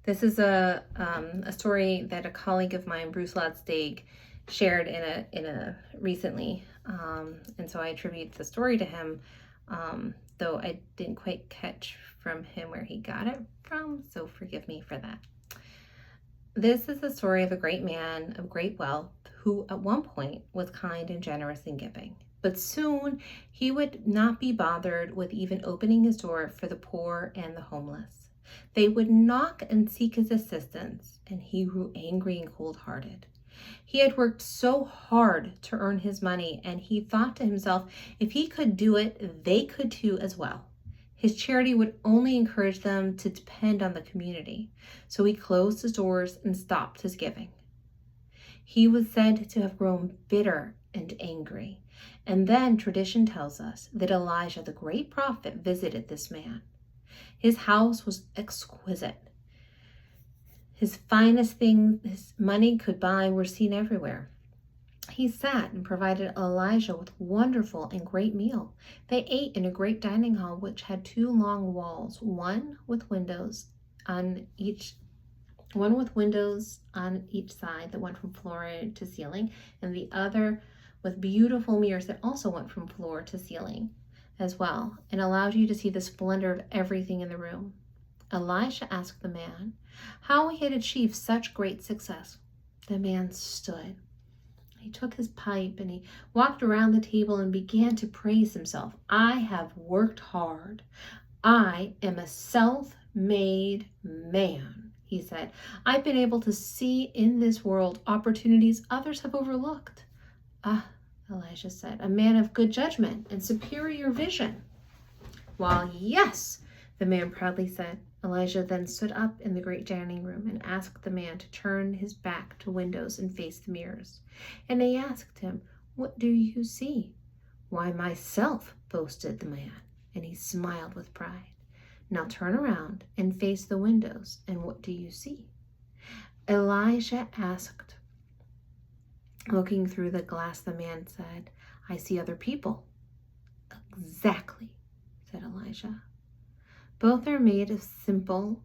This is a story that a colleague of mine, Bruce Lodsteg, shared in a recently, and so I attribute the story to him, though I didn't quite catch from him where he got it from, so forgive me for that. This is the story of a great man of great wealth who at one point was kind and generous in giving. But soon he would not be bothered with even opening his door for the poor and the homeless. They would knock and seek his assistance, and he grew angry and cold hearted. He had worked so hard to earn his money, and he thought to himself, if he could do it, they could too as well. His charity would only encourage them to depend on the community, so he closed his doors and stopped his giving. He was said to have grown bitter and angry, and then tradition tells us that Elijah, the great prophet, visited this man. His house was exquisite. His finest things his money could buy were seen everywhere. He sat and provided Elijah with wonderful and great meal. They ate in a great dining hall which had two long walls, one with windows on each side that went from floor to ceiling, and the other with beautiful mirrors that also went from floor to ceiling as well, and allowed you to see the splendor of everything in the room. Elisha asked the man how he had achieved such great success. The man stood. He took his pipe and he walked around the table and began to praise himself. I have worked hard. I am a self-made man, he said. I've been able to see in this world opportunities others have overlooked. Ah, Elijah said, a man of good judgment and superior vision. Well, yes, the man proudly said. Elijah then stood up in the great dining room and asked the man to turn his back to windows and face the mirrors. And they asked him, what do you see? Why, myself, boasted the man, and he smiled with pride. Now turn around and face the windows, and what do you see? Elijah asked. Looking through the glass, the man said, I see other people. Exactly, said Elijah. Both are made of simple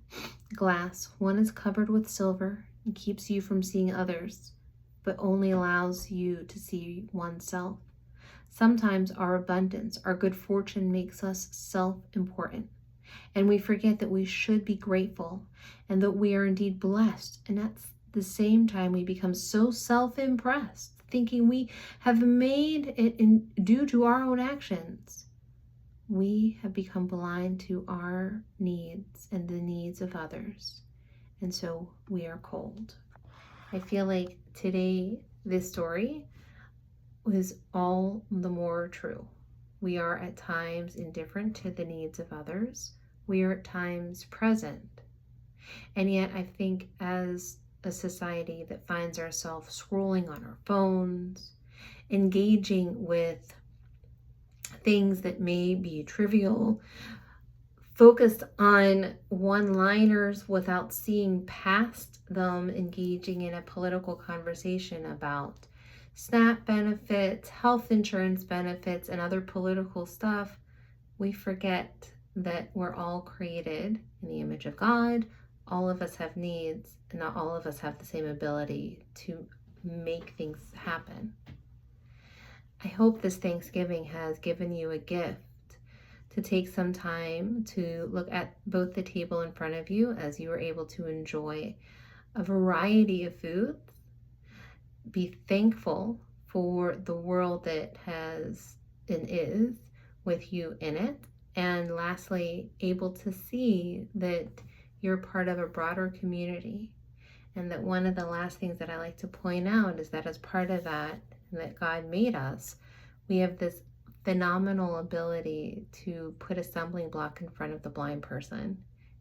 glass. One is covered with silver and keeps you from seeing others, but only allows you to see oneself. Sometimes our abundance, our good fortune makes us self-important, and we forget that we should be grateful and that we are indeed blessed. And at the same time, we become so self-impressed, thinking we have made it due to our own actions. We have become blind to our needs and the needs of others, and so we are cold. I feel like today this story was all the more true. We are at times indifferent to the needs of others. We are at times present. And yet I think as a society that finds ourselves scrolling on our phones, engaging with things that may be trivial, focused on one-liners without seeing past them, engaging in a political conversation about SNAP benefits, health insurance benefits, and other political stuff, we forget that we're all created in the image of God. All of us have needs, and not all of us have the same ability to make things happen. I hope this Thanksgiving has given you a gift to take some time to look at both the table in front of you as you are able to enjoy a variety of foods. Be thankful for the world that has and is with you in it. And lastly, able to see that you're part of a broader community. And that one of the last things that I like to point out is that as part of that God made us, we have this phenomenal ability to put a stumbling block in front of the blind person.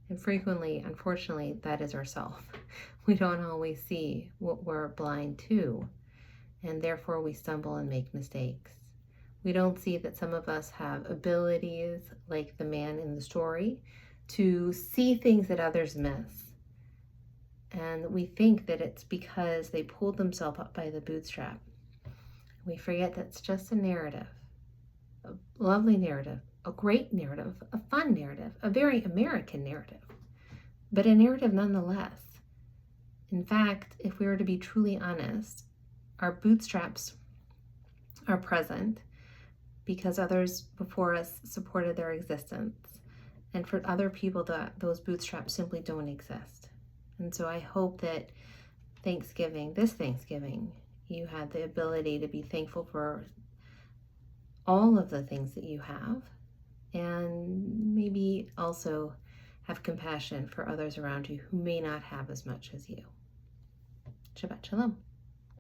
And frequently, unfortunately, that is ourselves. We don't always see what we're blind to, and therefore we stumble and make mistakes. We don't see that some of us have abilities, like the man in the story, to see things that others miss. And we think that it's because they pulled themselves up by the bootstrap. We forget that's just a narrative, a lovely narrative, a great narrative, a fun narrative, a very American narrative. but a narrative nonetheless. In fact, if we were to be truly honest, our bootstraps are present because others before us supported their existence. And for other people, those bootstraps simply don't exist. And so I hope that this Thanksgiving, you had the ability to be thankful for all of the things that you have, and maybe also have compassion for others around you who may not have as much as you. Shabbat Shalom.